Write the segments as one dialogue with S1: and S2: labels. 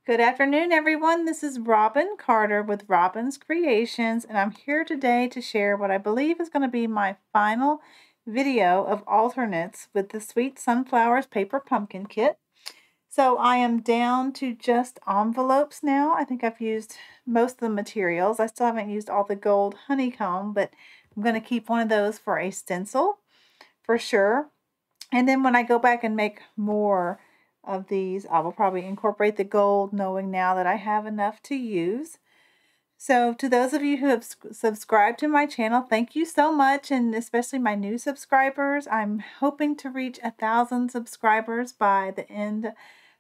S1: Good afternoon, everyone. This is Robin Carter with Robin's Creations, and I'm here today to share what I believe is going to be my final video of alternates with the Sweet Sunflowers Paper Pumpkin Kit. So I am down to just envelopes now. I think I've used most of the materials. I still haven't used all the gold honeycomb, but I'm going to keep one of those for a stencil for sure. And then when I go back and make more of these, I will probably incorporate the gold, knowing now that I have enough to use. So to those of you who have subscribed to my channel, thank you so much, and especially my new subscribers. I'm hoping to reach 1,000 subscribers by the end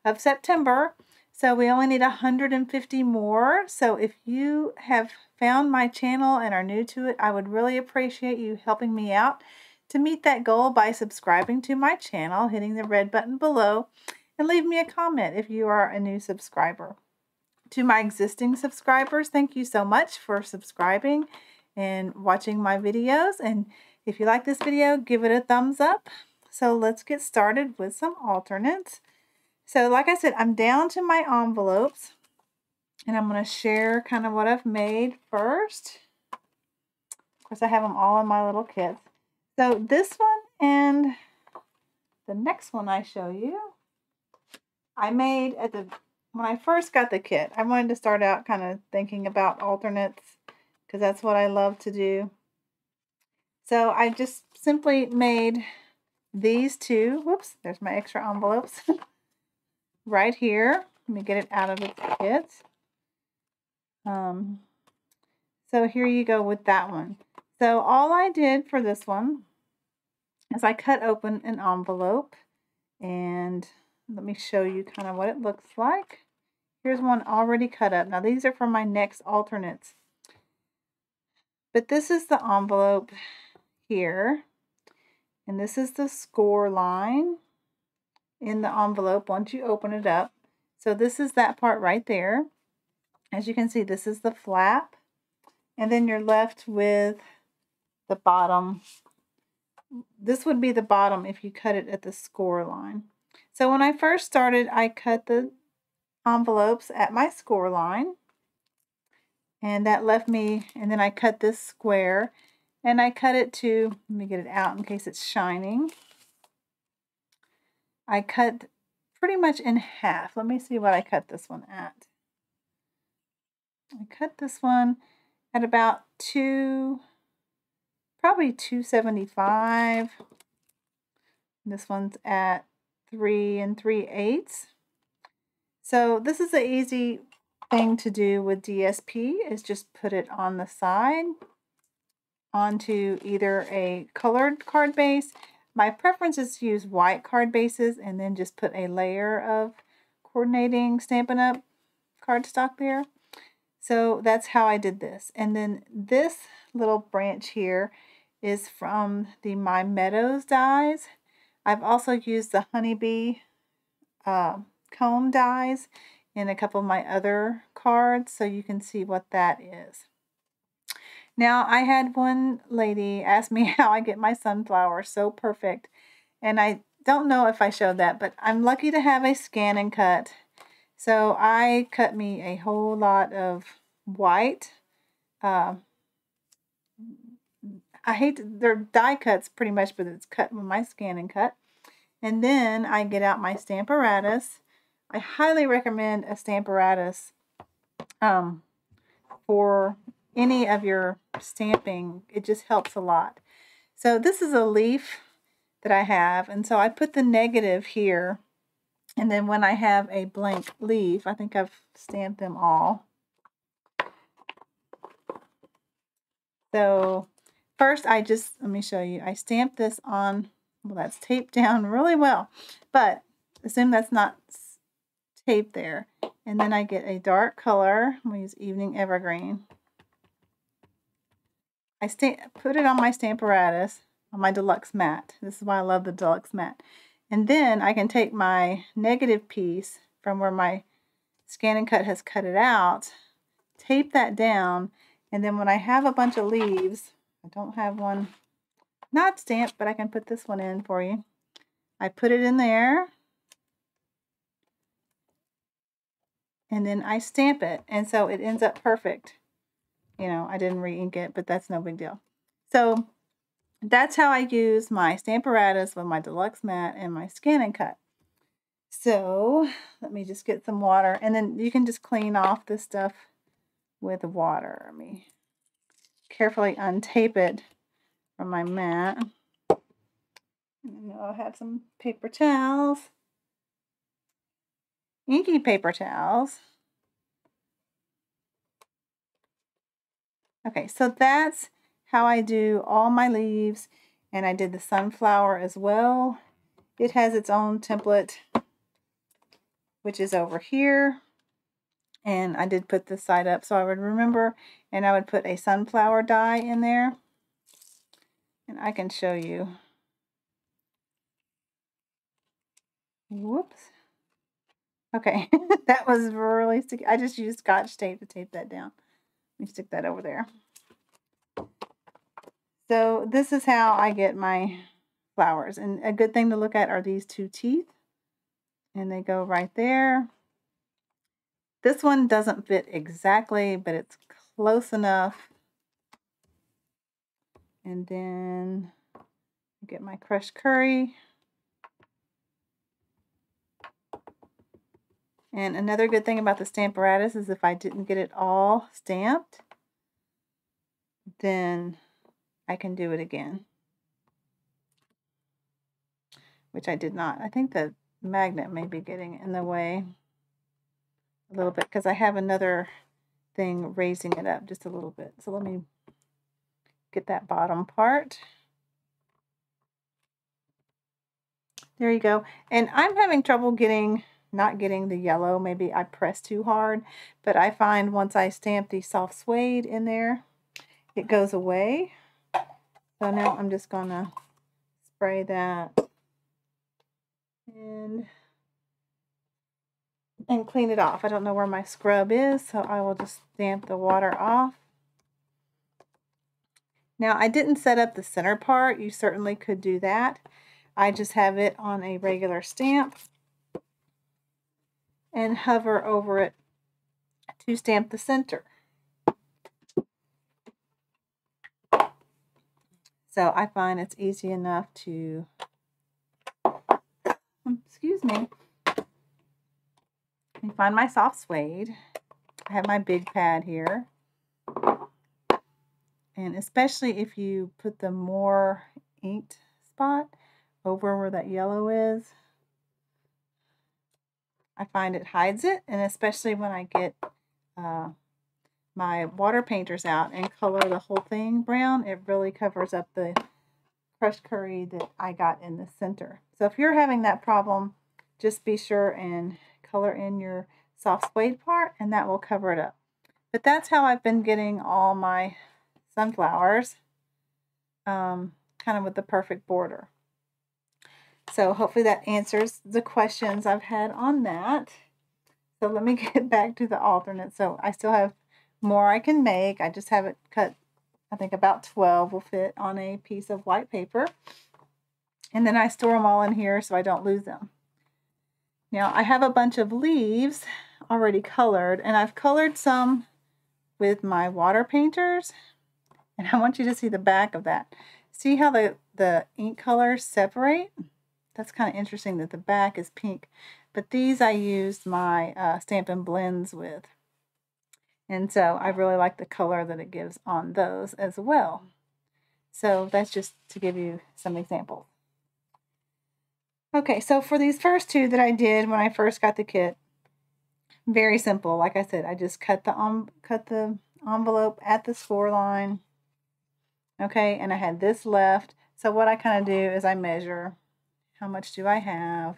S1: of September. So we only need 150 more. So if you have found my channel and are new to it, I would really appreciate you helping me out to meet that goal by subscribing to my channel, hitting the red button below, and leave me a comment if you are a new subscriber. To my existing subscribers, thank you so much for subscribing and watching my videos. And if you like this video, give it a thumbs up. So let's get started with some alternates. So like I said, I'm down to my envelopes, and I'm going to share kind of what I've made first. Of course, I have them all in my little kits. So this one and the next one I show you, I made when I first got the kit. I wanted to start out kind of thinking about alternates because that's what I love to do. So I just simply made these two. Whoops, there's my extra envelopes right here. Let me get it out of its kit. So here you go with that one. So all I did for this one is I cut open an envelope, and let me show you kind of what it looks like. Here's one already cut up. Now these are for my next alternates. But this is the envelope here. And this is the score line in the envelope once you open it up. So this is that part right there. As you can see, this is the flap. And then you're left with the bottom. This would be the bottom if you cut it at the score line. So when I first started, I cut the envelopes at my score line, and that left me, and then I cut this square, and I cut it to, let me get it out in case it's shining. I cut pretty much in half. Let me see what I cut this one at. I cut this one at about probably 275. This one's at 3 3/8. So this is an easy thing to do with DSP, is just put it on the side onto either a colored card base. My preference is to use white card bases and then just put a layer of coordinating Stampin' Up! Cardstock there. So that's how I did this. And then this little branch here is from the My Meadows dies. I've also used the Honeybee comb dies in a couple of my other cards, so you can see what that is. Now, I had one lady ask me how I get my sunflower so perfect, and I don't know if I showed that, but I'm lucky to have a scan and cut. So I cut me a whole lot of white. I hate they're die cuts pretty much, but it's cut with my scan and cut. And then I get out my Stamparatus. I highly recommend a Stamparatus for any of your stamping. It just helps a lot. So this is a leaf that I have, and so I put the negative here, and then when I have a blank leaf, I think I've stamped them all. So first let me show you, I stamped this on, well, that's taped down really well, but assume that's not taped there. And then I get a dark color. I'm going to use Evening Evergreen. I put it on my Stamparatus, on my Deluxe Mat. This is why I love the Deluxe Mat. And then I can take my negative piece from where my scan and cut has cut it out, tape that down, and then when I have a bunch of leaves, I don't have one not stamped, but I can put this one in for you. I put it in there, and then I stamp it, and so it ends up perfect. You know, I didn't re-ink it, but that's no big deal. So that's how I use my Stamparatus with my deluxe mat and my Scan and Cut. So let me just get some water, and then you can just clean off this stuff with water. Let me carefully untape it from my mat. And I'll have some paper towels, inky paper towels. Okay, so that's how I do all my leaves, and I did the sunflower as well. It has its own template, which is over here, and I did put this side up so I would remember, and I would put a sunflower die in there, and I can show you. Whoops. Okay, that was really sticky. I just used Scotch tape to tape that down. Let me stick that over there. So this is how I get my flowers. And a good thing to look at are these two teeth. And they go right there. This one doesn't fit exactly, but it's close enough. And then I get my crushed curry. And another good thing about the Stamparatus is if I didn't get it all stamped, then I can do it again, which I did not. I think the magnet may be getting in the way a little bit because I have another thing raising it up just a little bit. So let me get that bottom part. There you go. And I'm having trouble not getting the yellow. Maybe I pressed too hard, but I find once I stamp the soft suede in there, it goes away. So now I'm just gonna spray that and clean it off. I don't know where my scrub is, so I will just stamp the water off. Now I didn't set up the center part. You certainly could do that. I just have it on a regular stamp and hover over it to stamp the center. So I find it's easy enough to, excuse me, you find my soft suede. I have my big pad here. And especially if you put the more inked spot over where that yellow is, I find it hides it. And especially when I get my water painters out and color the whole thing brown, it really covers up the crushed curry that I got in the center. So if you're having that problem, just be sure and color in your soft suede part, and that will cover it up. But that's how I've been getting all my sunflowers, kind of with the perfect border. So hopefully that answers the questions I've had on that. So let me get back to the alternate. So I still have more I can make. I just have it cut, I think about 12 will fit on a piece of white paper. And then I store them all in here so I don't lose them. Now I have a bunch of leaves already colored, and I've colored some with my water painters. And I want you to see the back of that. See how the ink colors separate? That's kind of interesting that the back is pink. But these I used my Stampin' Blends with. And so I really like the color that it gives on those as well. So that's just to give you some examples. Okay, so for these first two that I did when I first got the kit, very simple. Like I said, I just cut the envelope at the score line. Okay, and I had this left. So what I kind of do is I measure how much do I have.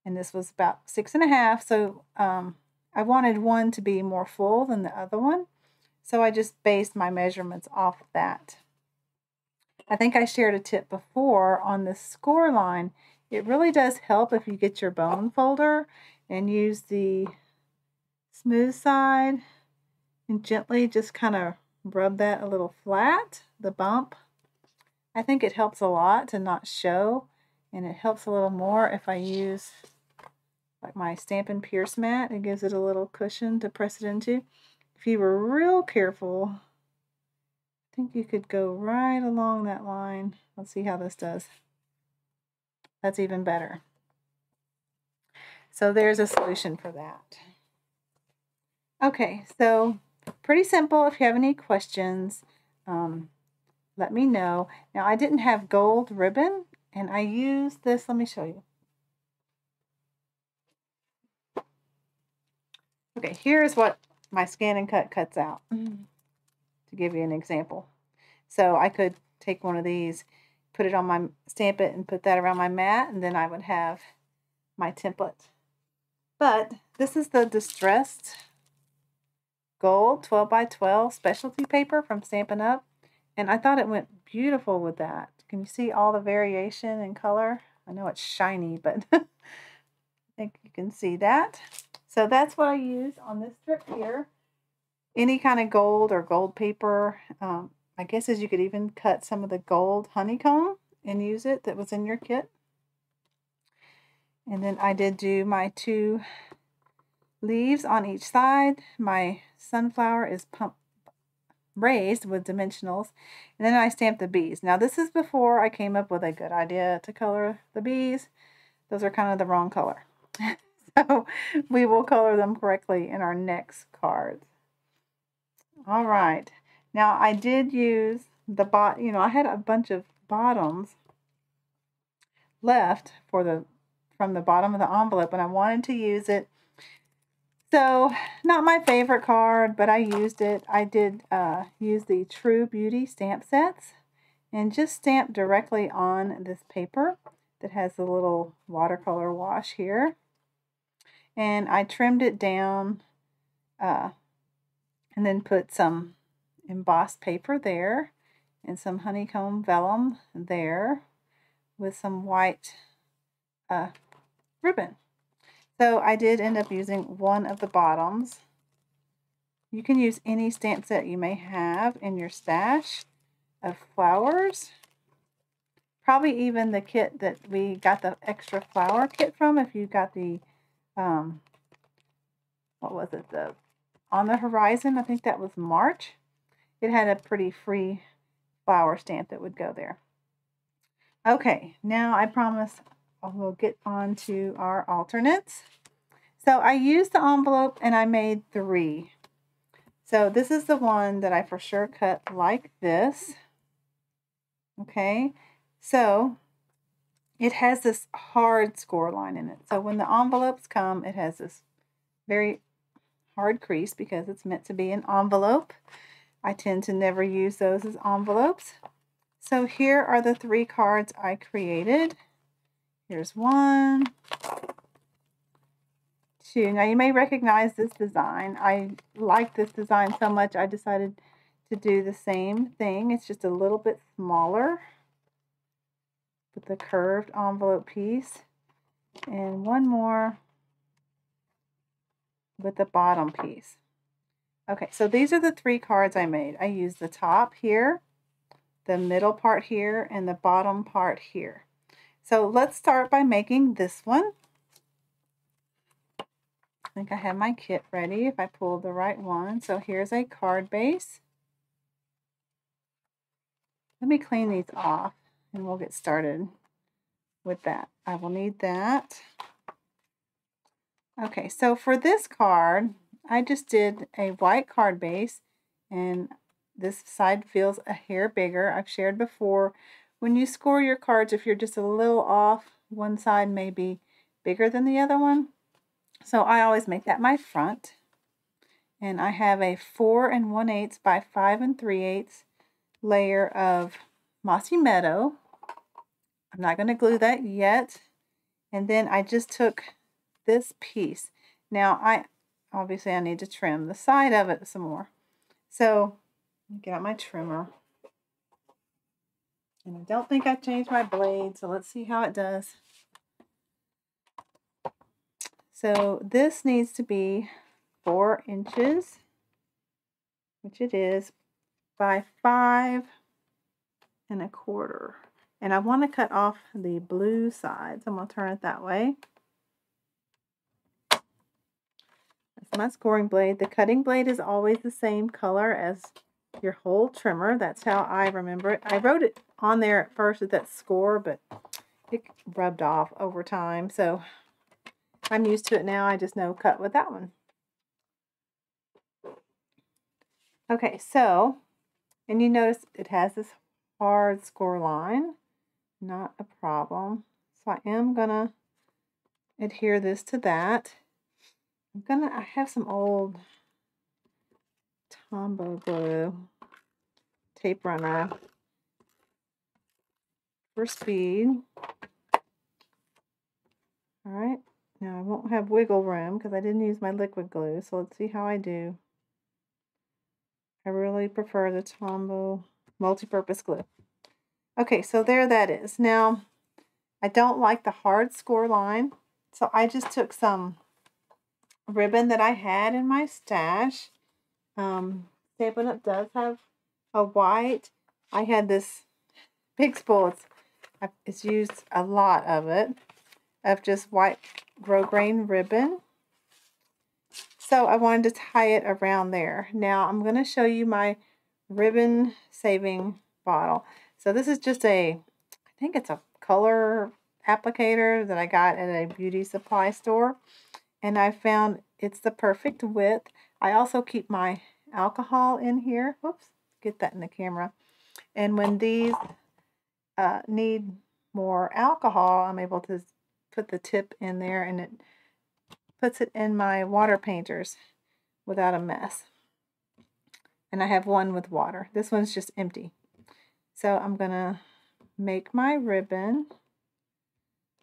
S1: And this was about 6.5. So I wanted one to be more full than the other one. So I just based my measurements off of that. I think I shared a tip before on the score line. It really does help if you get your bone folder and use the smooth side and gently just kind of rub that a little flat, the bump. I think it helps a lot to not show, and it helps a little more if I use like my Stampin' Pierce mat. It gives it a little cushion to press it into. If you were real careful, I think you could go right along that line. Let's see how this does. That's even better. So there's a solution for that. Okay, so pretty simple. If you have any questions, let me know. Now, I didn't have gold ribbon, and I used this. Let me show you. Okay, here's what my Scan and Cut cuts out, to give you an example. So I could take one of these, put it on my, stamp it, and put that around my mat, and then I would have my template. But this is the distressed gold 12 by 12 specialty paper from Stampin' Up. And I thought it went beautiful with that. Can you see all the variation in color? I know it's shiny, but I think you can see that. So that's what I use on this strip here. Any kind of gold or gold paper. I guess as you could even cut some of the gold honeycomb and use it that was in your kit. And then I did do my 2 leaves on each side. My sunflower is raised with dimensionals, and then I stamped the bees. Now this is before I came up with a good idea to color the bees. Those are kind of the wrong color. So we will color them correctly in our next cards. All right. Now I did use the I had a bunch of bottoms left from the bottom of the envelope, and I wanted to use it. So, not my favorite card, but I used it. I did use the True Beauty stamp sets and just stamp directly on this paper that has the little watercolor wash here. And I trimmed it down and then put some embossed paper there and some honeycomb vellum there with some white ribbon. So I did end up using one of the bottoms. You can use any stamp set you may have in your stash of flowers. Probably even the kit that we got the extra flower kit from, if you got the, what was it, the On the Horizon, I think that was March. It had a pretty free flower stamp that would go there. Okay, now I promise we'll get on to our alternates. So I used the envelope and I made 3. So this is the one that I for sure cut like this. Okay, so it has this hard score line in it. So when the envelopes come, it has this very hard crease because it's meant to be an envelope. I tend to never use those as envelopes. So here are the 3 cards I created. Here's 1, 2. Now you may recognize this design. I like this design so much I decided to do the same thing. It's just a little bit smaller with the curved envelope piece. And 1 more with the bottom piece. Okay, so these are the 3 cards I made. I used the top here, the middle part here, and the bottom part here. So let's start by making this one. I think I have my kit ready if I pull the right one. So here's a card base. Let me clean these off and we'll get started with that. I will need that. Okay, so for this card, I just did a white card base, and this side feels a hair bigger. I've shared before, when you score your cards, if you're just a little off, one side may be bigger than the other one. So I always make that my front. And I have a 4 1/8 by 5 3/8 layer of Mossy Meadow. I'm not going to glue that yet. And then I just took this piece. Now obviously I need to trim the side of it some more. So get out my trimmer. And I don't think I changed my blade, so let's see how it does. So this needs to be 4 inches, which it is, by 5 1/4. And I want to cut off the blue side, so I'm going to turn it that way. my scoring blade. The cutting blade is always the same color as your whole trimmer. That's how I remember it. I wrote it on there at first with that score, but it rubbed off over time. So I'm used to it now. I just know cut with that one. Okay, so, and you notice it has this hard score line. Not a problem. So I am gonna adhere this to that. I have some old Tombow glue tape runner for speed. All right, now I won't have wiggle room because I didn't use my liquid glue, so let's see how I do. I really prefer the Tombow multi-purpose glue. Okay, so there that is. Now, I don't like the hard score line, so I just took some ribbon that I had in my stash. Stampin' Up does have a white. I had this big spool. It's used a lot of it, of just white grosgrain ribbon. So I wanted to tie it around there. Now I'm going to show you my ribbon saving bottle. So this is just I think it's a color applicator that I got at a beauty supply store. And I found it's the perfect width. I also keep my alcohol in here. Whoops, get that in the camera. And when these need more alcohol, I'm able to put the tip in there and it puts it in my water painters without a mess. And I have one with water. This one's just empty. So I'm gonna make my ribbon,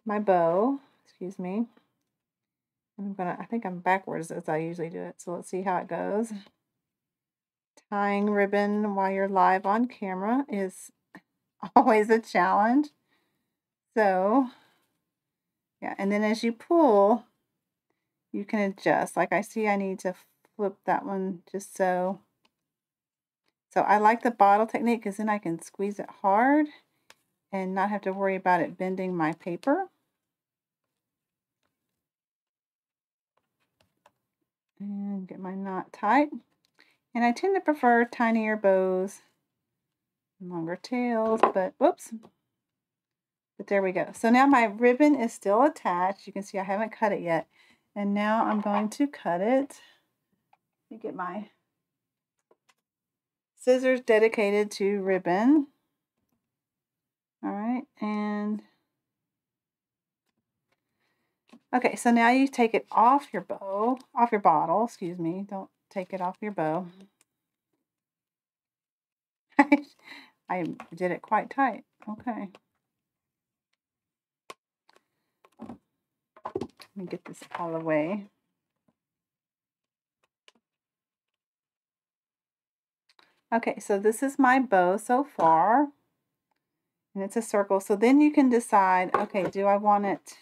S1: my bow, excuse me. I think I'm backwards as I usually do it. So let's see how it goes. Tying ribbon while you're live on camera is always a challenge. So, yeah, and then as you pull, you can adjust. Like I see I need to flip that one just so. So I like the bottle technique because then I can squeeze it hard and not have to worry about it bending my paper. And get my knot tight. And I tend to prefer tinier bows, longer tails, but whoops. But there we go. So now my ribbon is still attached. You can see I haven't cut it yet. And now I'm going to cut it. Let me get my scissors dedicated to ribbon. All right, and okay, so now you take it off your bottle, excuse me. Don't take it off your bow. I did it quite tight. Okay. Let me get this all away. Okay, so this is my bow so far. And it's a circle. So then you can decide, okay, do I want it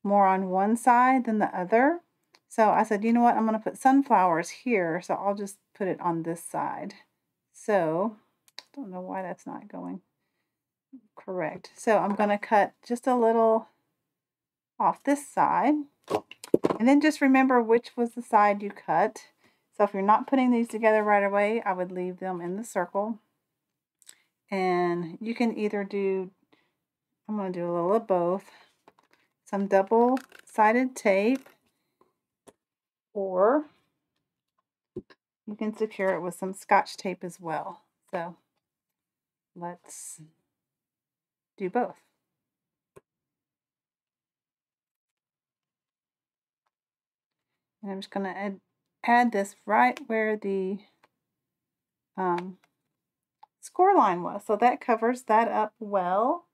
S1: more on one side than the other? So I said, you know what, I'm going to put sunflowers here. So I'll just put it on this side. So, don't know why that's not going correct. So I'm going to cut just a little off this side. And then just remember which was the side you cut. So if you're not putting these together right away, I would leave them in the circle. And you can either do, I'm going to do a little of both, some double-sided tape, or you can secure it with some Scotch tape as well. So let's do both. And I'm just going to add this right where the score line was. So that covers that up well.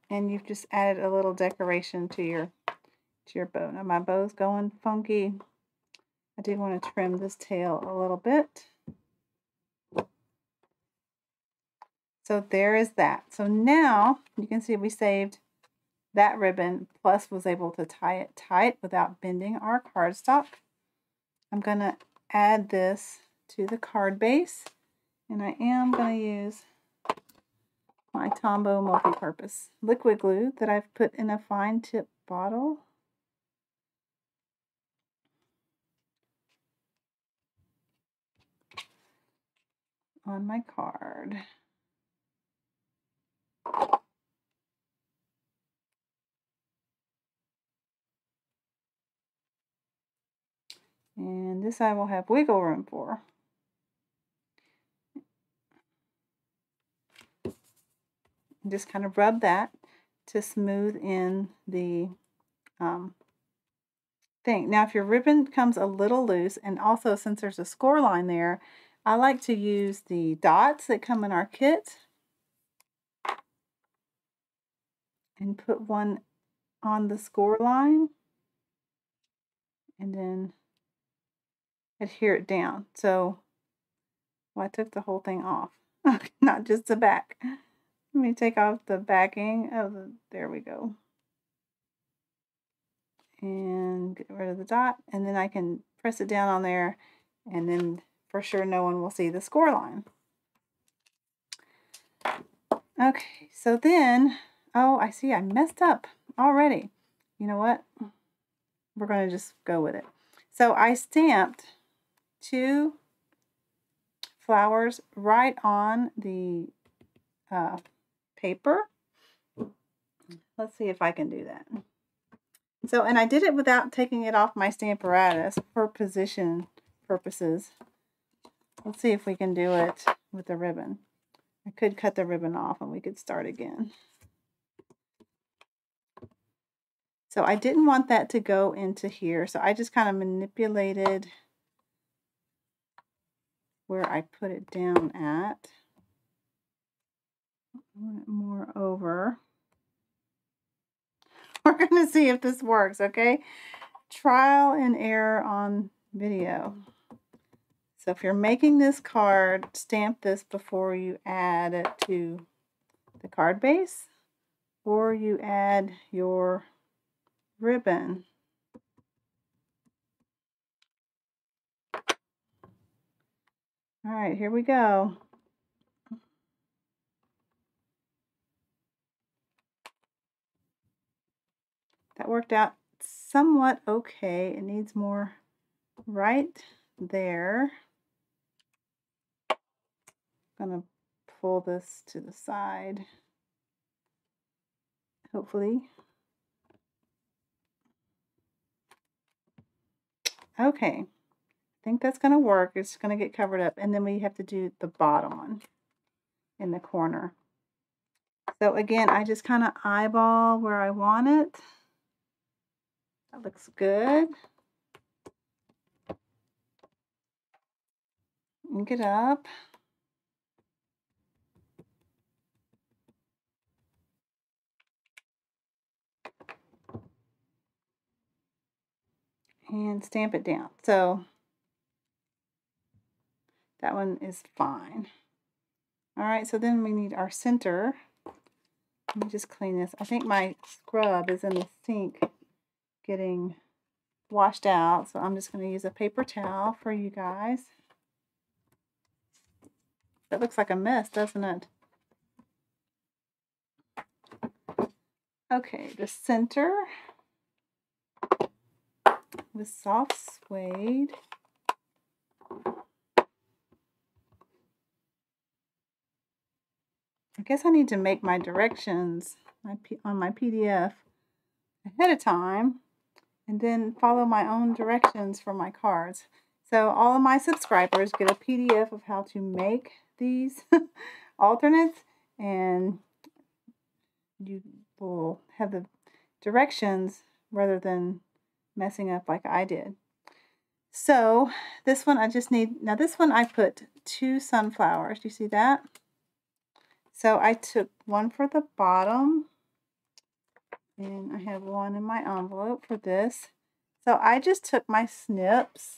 S1: And you've just added a little decoration to your bow. Now my bow's going funky. I do want to trim this tail a little bit. So there is that. So now you can see we saved that ribbon, plus was able to tie it tight without bending our cardstock. I'm going to add this to the card base, and I am going to use my Tombow multi-purpose liquid glue that I've put in a fine tip bottle. on my card. And this I will have wiggle room for. Just kind of rub that to smooth in the thing. Now, if your ribbon comes a little loose, and also since there's a score line there, I like to use the dots that come in our kit and put one on the score line and then adhere it down. So, well, I took the whole thing off, not just the back. Let me take off the backing of the, there we go. And get rid of the dot, and then I can press it down on there, and then for sure no one will see the score line. Okay, so then, oh, I see I messed up already. You know what? We're going to just go with it. So I stamped 2 flowers right on the paper. Let's see if I can do that. So, and I did it without taking it off my Stamparatus for position purposes. Let's see if we can do it with the ribbon. I could cut the ribbon off and we could start again. So I didn't want that to go into here, so I just kind of manipulated where I put it down at. I want it more over. We're going to see if this works, okay? Trial and error on video. So if you're making this card, stamp this before you add it to the card base, or you add your ribbon. All right, here we go. That worked out somewhat okay. It needs more right there. I'm going to pull this to the side, hopefully. Okay, I think that's going to work. It's going to get covered up, and then we have to do the bottom one in the corner. So again, I just kind of eyeball where I want it. That looks good. Ink it up. And stamp it down. So that one is fine. All right, so then we need our center. Let me just clean this. I think my scrub is in the sink getting washed out, so I'm just going to use a paper towel for you guys. That looks like a mess, doesn't it? Okay, the center with soft suede. I guess I need to make my directions on my PDF ahead of time and then follow my own directions for my cards. So all of my subscribers get a PDF of how to make these alternates, and you will have the directions rather than messing up like I did. So this one I just need, now this one I put 2 sunflowers. Do you see that? So I took one for the bottom, and I have one in my envelope for this. So I just took my snips,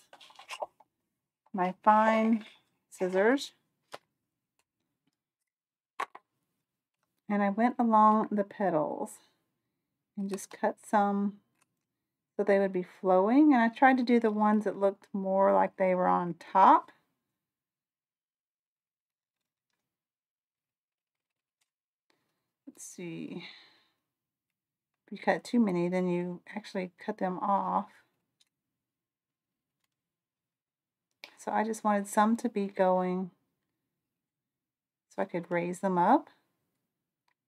S1: my fine scissors, and I went along the petals and just cut some so they would be flowing. And I tried to do the ones that looked more like they were on top. Let's see. If you cut too many, then you actually cut them off. So I just wanted some to be going So I could raise them up.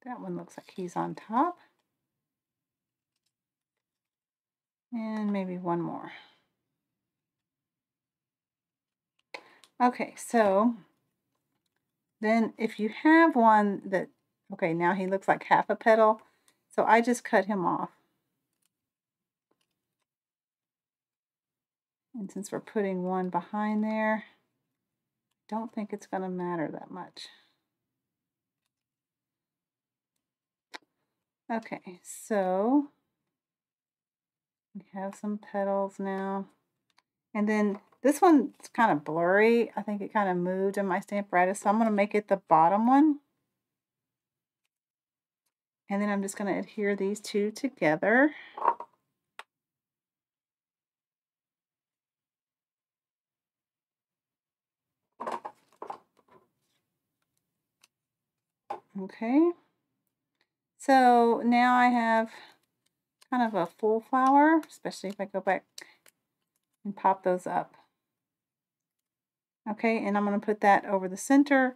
S1: That one looks like he's on top. And maybe one more. Okay, so then if you have one that, okay, now he looks like half a petal. So I just cut him off. And since we're putting one behind there, don't think it's going to matter that much. Okay, so we have some petals now. And then this one's kind of blurry. I think it kind of moved in my Stamparatus, so I'm going to make it the bottom one. And then I'm just going to adhere these two together. Okay. So now I have kind of a full flower, especially if I go back and pop those up. Okay, and I'm going to put that over the center,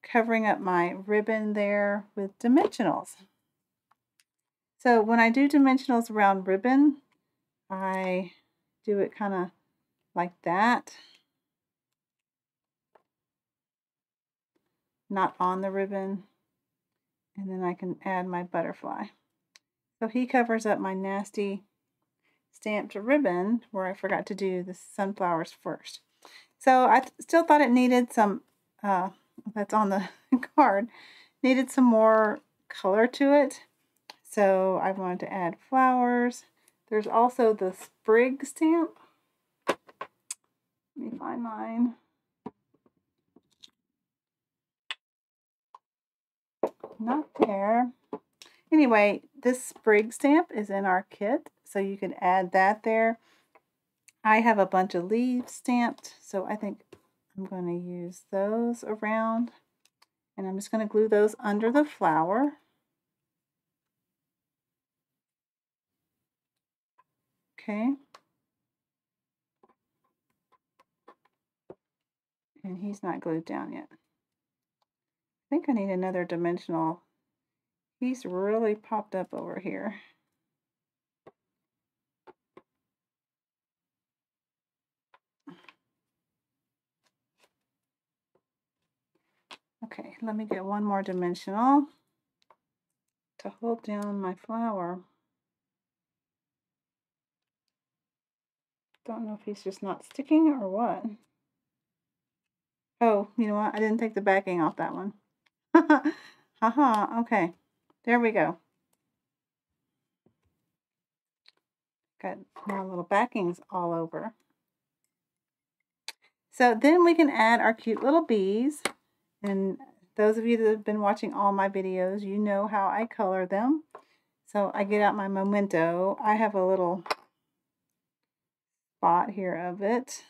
S1: covering up my ribbon there with dimensionals. So when I do dimensionals around ribbon, I do it kind of like that, not on the ribbon, and then I can add my butterfly. So he covers up my nasty stamped ribbon where I forgot to do the sunflowers first. So I still thought it needed some, that's on the card, needed some more color to it. So I wanted to add flowers. There's also the sprig stamp. Let me find mine. Not there. Anyway, this sprig stamp is in our kit, so you can add that there. I have a bunch of leaves stamped, so I think I'm going to use those around. And I'm just going to glue those under the flower. Okay. And he's not glued down yet. I think I need another dimensional. He's really popped up over here. Okay, let me get one more dimensional to hold down my flower. Don't know if he's just not sticking or what. Oh, you know what? I didn't take the backing off that one. Haha, okay. There we go. Got now little backings all over. So then we can add our cute little bees. And those of you that have been watching all my videos, you know how I color them. So I get out my Memento. I have a little spot here of it.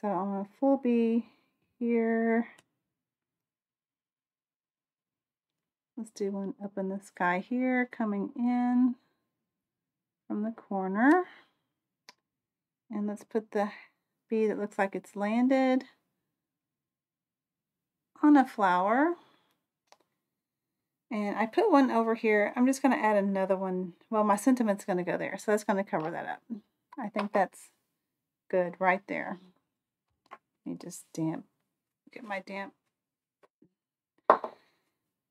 S1: So I'm going to full bee here. Let's do one up in the sky here, coming in from the corner. And let's put the bee that looks like it's landed on a flower. And I put one over here. I'm just going to add another one. Well, my sentiment's going to go there, so that's going to cover that up. I think that's good right there. Let me just get my damp.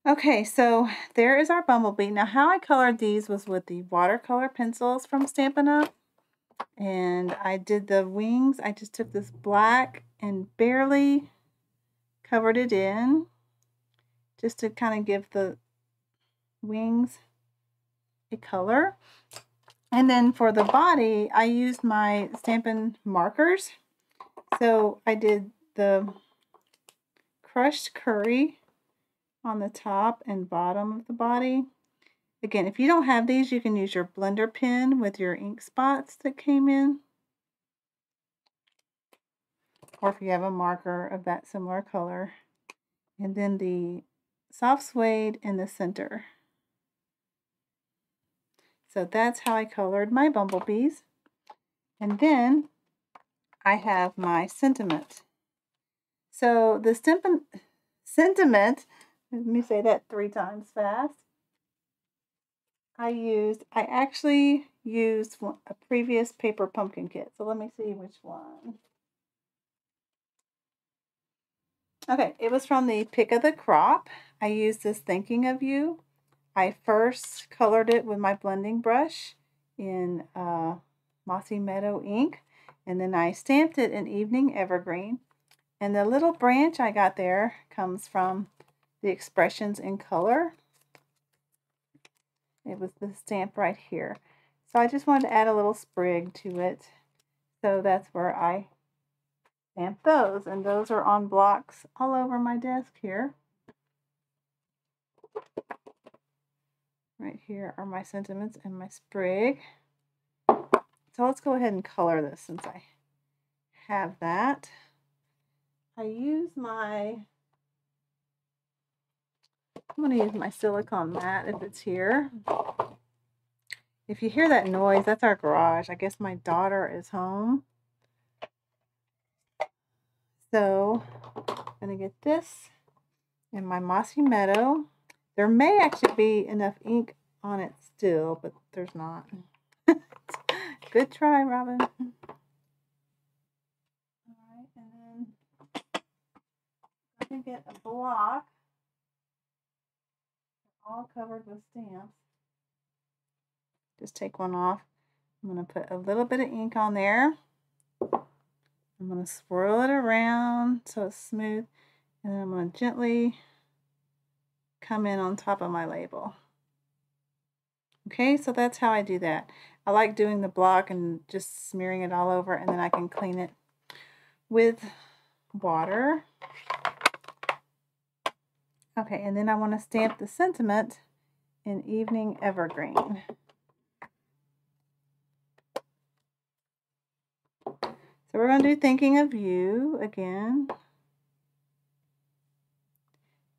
S1: Okay, so there is our bumblebee. Now, how I colored these was with the watercolor pencils from Stampin' Up. And I did the wings. I just took this black and barely covered it in just to kind of give the wings a color. And then for the body, I used my Stampin' markers. So I did the crushed curry on the top and bottom of the body. Again, if you don't have these, you can use your blender pen with your ink spots that came in. Or if you have a marker of that similar color. And then the soft suede in the center. So that's how I colored my bumblebees. And then I have my sentiment. So the sentiment, let me say that 3 times fast. I actually used a previous paper pumpkin kit. So let me see which one. Okay, it was from the Pick of the Crop. I used this Thinking of You. I first colored it with my blending brush in Mossy Meadow ink, and then I stamped it in Evening Evergreen. And the little branch I got there comes from the Expressions in Color. It was the stamp right here. So I just wanted to add a little sprig to it. So that's where I stamped those. And those are on blocks all over my desk here. Right here are my sentiments and my sprig. So let's go ahead and color this since I have that. I use I'm going to use my silicone mat if it's here. If you hear that noise, that's our garage. I guess my daughter is home. So I'm going to get this in my Mossy Meadow. There may actually be enough ink on it still, but there's not. Good try, Robin. All right, and then I'm going to get a block all covered with stamps. Just take one off. I'm going to put a little bit of ink on there. I'm going to swirl it around so it's smooth, and then I'm going to gently come in on top of my label. Okay, so that's how I do that. I like doing the block and just smearing it all over, and then I can clean it with water. Okay, and then I want to stamp the sentiment in Evening Evergreen. So we're going to do Thinking of You again.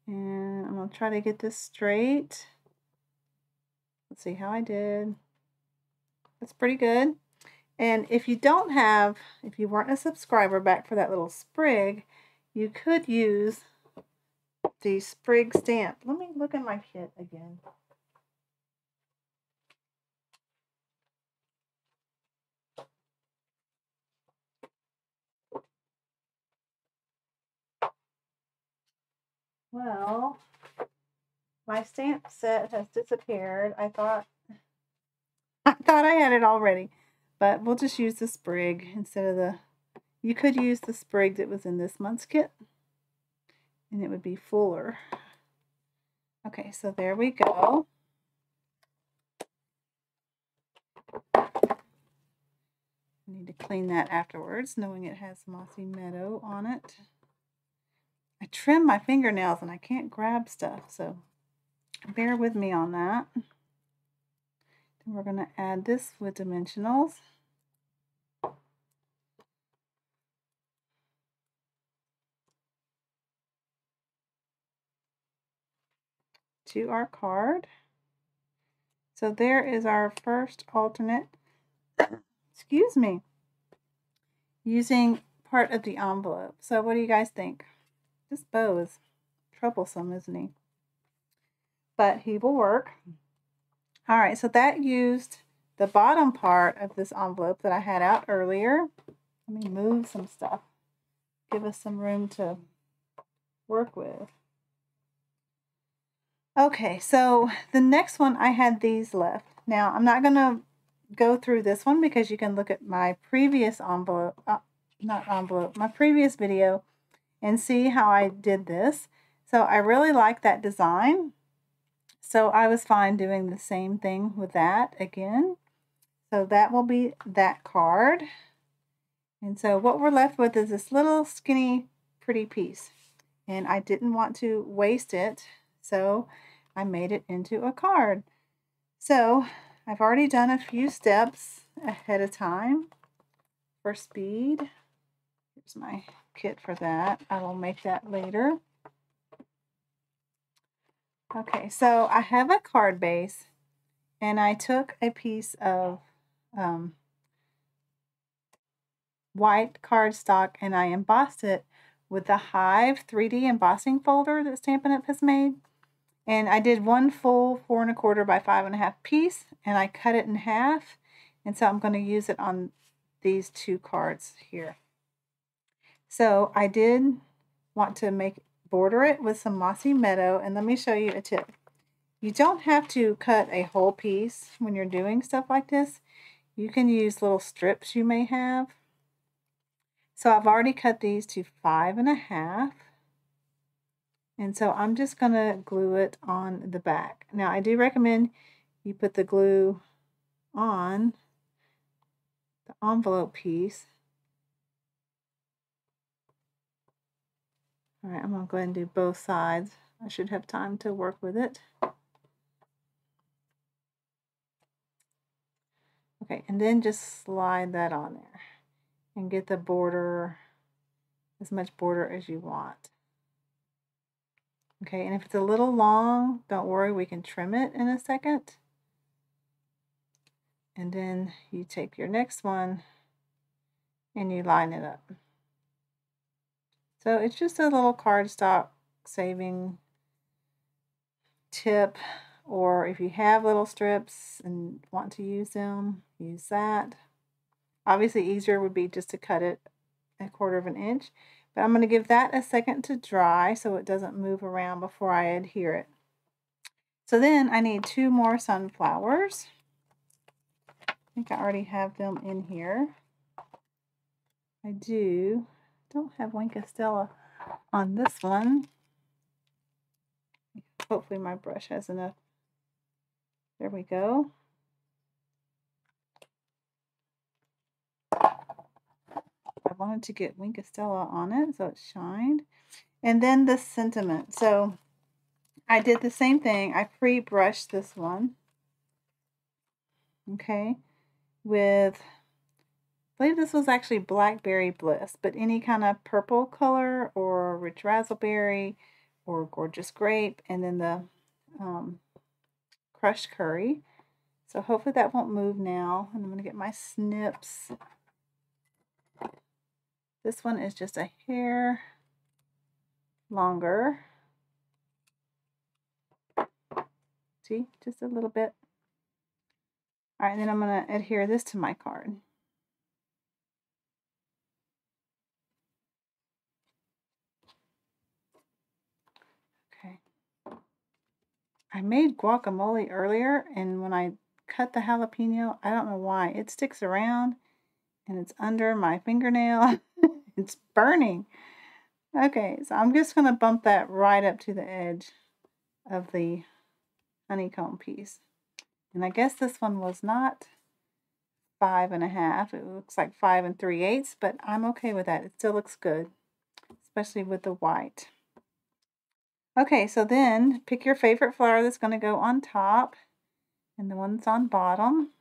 S1: And I'm going to try to get this straight. Let's see how I did. That's pretty good. And if you weren't a subscriber back for that little sprig, you could use the sprig stamp. Let me look at my kit again. Well, my stamp set has disappeared. I thought I had it already, but we'll just use the sprig instead of you could use the sprig that was in this month's kit, and it would be fuller. Okay, so there we go. I need to clean that afterwards, knowing it has Mossy Meadow on it. I trim my fingernails and I can't grab stuff, so bear with me on that. Then we're going to add this with dimensionals. To our card. So there is our first alternate, excuse me, using part of the envelope. So what do you guys think? This bow is troublesome, isn't he? But he will work. All right, so that used the bottom part of this envelope that I had out earlier. Let me move some stuff. Give us some room to work with. Okay, so the next one, I had these left. Now, I'm not going to go through this one because you can look at my previous my previous video and see how I did this. So I really like that design. So I was fine doing the same thing with that again. So that will be that card. And so what we're left with is this little skinny pretty piece. And I didn't want to waste it, so I made it into a card. So I've already done a few steps ahead of time for speed. Here's my kit for that. I will make that later. Okay, so I have a card base, and I took a piece of white cardstock and I embossed it with the Hive 3D embossing folder that Stampin' Up! Has made. And I did one full 4 1/4 by 5 1/2 piece, and I cut it in half. And so I'm going to use it on these 2 cards here. So I did want to border it with some Mossy Meadow, and let me show you a tip. You don't have to cut a whole piece when you're doing stuff like this. You can use little strips you may have. So I've already cut these to 5 1/2. And so I'm just going to glue it on the back. Now I do recommend you put the glue on the envelope piece. All right, I'm going to go ahead and do both sides. I should have time to work with it. Okay, and then just slide that on there and get the border, as much border as you want. Okay, and if it's a little long, don't worry, we can trim it in a second. And then you take your next one and you line it up. So it's just a little cardstock saving tip, or if you have little strips and want to use them, use that. Obviously easier would be just to cut it 1/4 inch, but I'm going to give that a second to dry so it doesn't move around before I adhere it. So then I need 2 more sunflowers. I think I already have them in here. I don't have Winka Stella on this one. Hopefully my brush has enough. There we go. I wanted to get Winka Stella on it so it shined. And then the sentiment. So I did the same thing. I pre-brushed this one. Okay. With, I believe this was actually Blackberry Bliss, but any kind of purple color or rich raspberry or gorgeous grape, and then the crushed curry. So hopefully that won't move now. And I'm going to get my snips. This one is just a hair longer. See, just a little bit. All right, and then I'm going to adhere this to my card. Okay. I made guacamole earlier, and when I cut the jalapeno, I don't know why, it sticks around and it's under my fingernail. It's burning. Okay, so I'm just going to bump that right up to the edge of the honeycomb piece. And I guess this one was not 5 1/2. It looks like 5 3/8, but I'm okay with that. It still looks good, especially with the white. Okay, so then pick your favorite flower that's going to go on top and the one that's on bottom.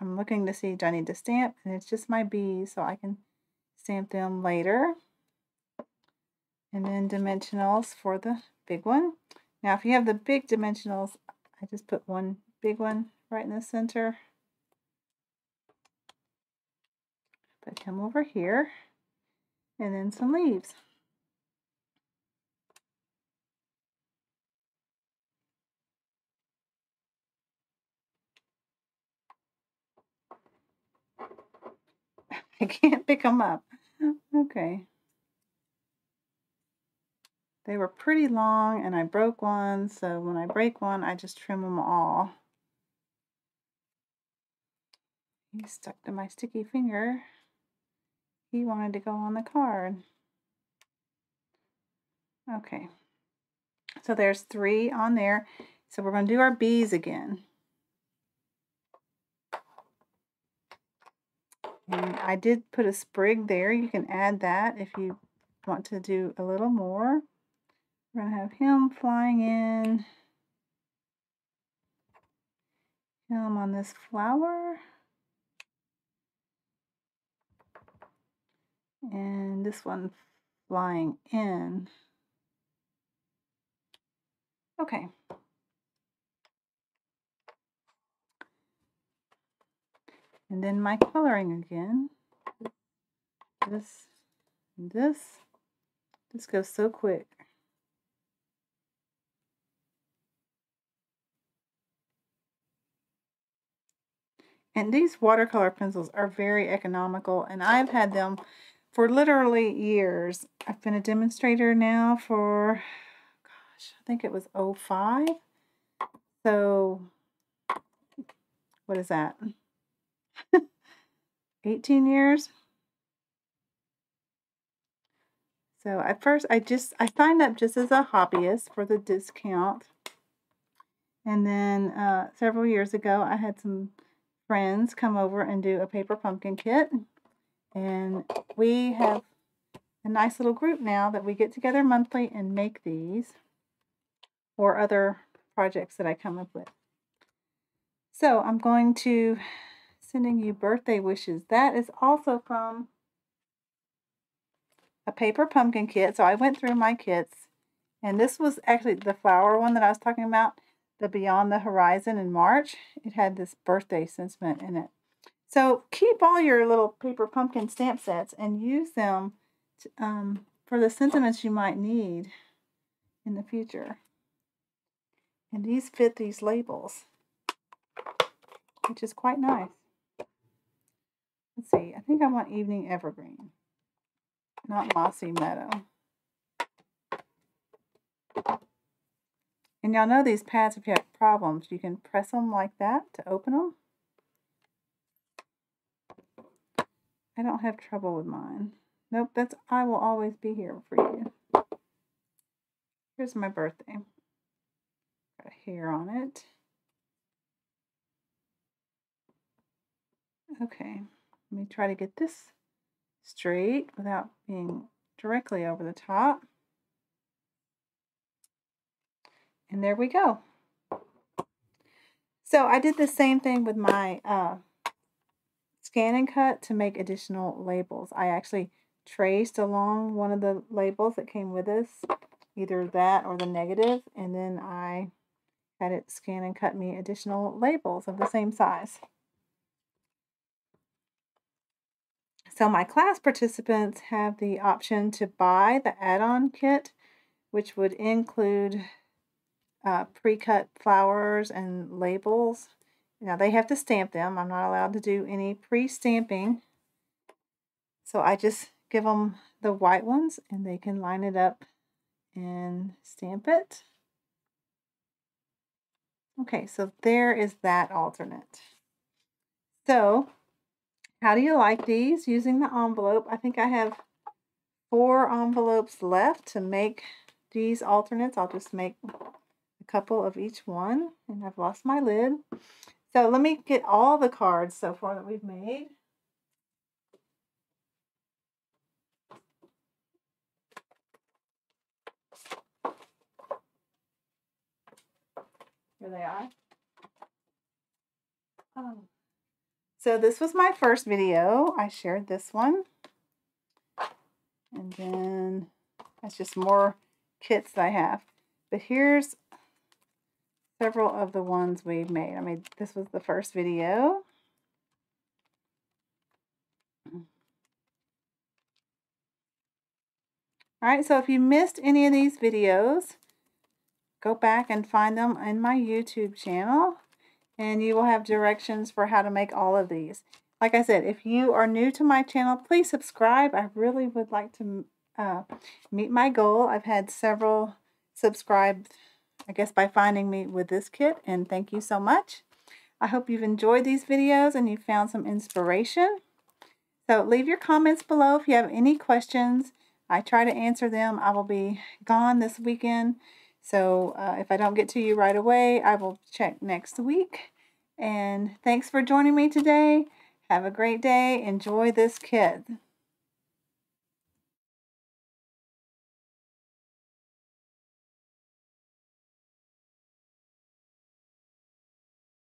S1: I'm looking to see, do I need to stamp? And it's just my bees, so I can stamp them later. And then dimensionals for the big one. Now, if you have the big dimensionals, I just put one big one right in the center. Put him over here. And then some leaves. I can't pick them up. Okay. They were pretty long and I broke one, so when I break one, I just trim them all. He's stuck to my sticky finger. He wanted to go on the card. Okay. So there's 3 on there. So we're going to do our bees again. And I did put a sprig there. You can add that if you want to do a little more. We're going to have him flying in. Him on this flower. And this one flying in. Okay. And then my coloring again. this, and this. This goes so quick. And these watercolor pencils are very economical, and I've had them for literally years. I've been a demonstrator now for, gosh, I think it was 05. So, what is that? 18 years? So at first I signed up just as a hobbyist for the discount. And then several years ago I had some friends come over and do a paper pumpkin kit. And we have a nice little group now that we get together monthly and make these or other projects that I come up with. So I'm going to sending you birthday wishes. That is also from a paper pumpkin kit. So I went through my kits, and this was actually the flower one that I was talking about, the Beyond the Horizon in March. It had this birthday sentiment in it. So keep all your little paper pumpkin stamp sets and use them to, for the sentiments you might need in the future. And these fit these labels, which is quite nice. Let's see, I think I want Evening Evergreen, not Mossy Meadow. And y'all know these pads, if you have problems, you can press them like that to open them. I don't have trouble with mine. Nope, that's I Will Always Be Here for You. Here's my birthday. Got hair on it. Okay, let me try to get this straight without being directly over the top. And there we go. So I did the same thing with my scan and cut to make additional labels. I actually traced along one of the labels that came with us, either that or the negative, and then I had it scan and cut me additional labels of the same size. So my class participants have the option to buy the add-on kit, which would include pre-cut flowers and labels. Now they have to stamp them. I'm not allowed to do any pre-stamping. So I just give them the white ones and they can line it up and stamp it. Okay, so there is that alternate. So how do you like these using the envelope? I think I have 4 envelopes left to make these alternates. I'll just make a couple of each one, and I've lost my lid. So let me get all the cards so far that we've made. Here they are. Oh. So this was my first video. I shared this one. And then that's just more kits that I have. But here's several of the ones we've made. I mean, this was the first video. Alright, so if you missed any of these videos, go back and find them in my YouTube channel, and you will have directions for how to make all of these. Like I said, if you are new to my channel, please subscribe. I really would like to meet my goal. I've had several subscribe, I guess, by finding me with this kit, and thank you so much. I hope you've enjoyed these videos and you found some inspiration. So leave your comments below if you have any questions. I try to answer them. I will be gone this weekend. So if I don't get to you right away, I will check next week. And thanks for joining me today. Have a great day. Enjoy this kit.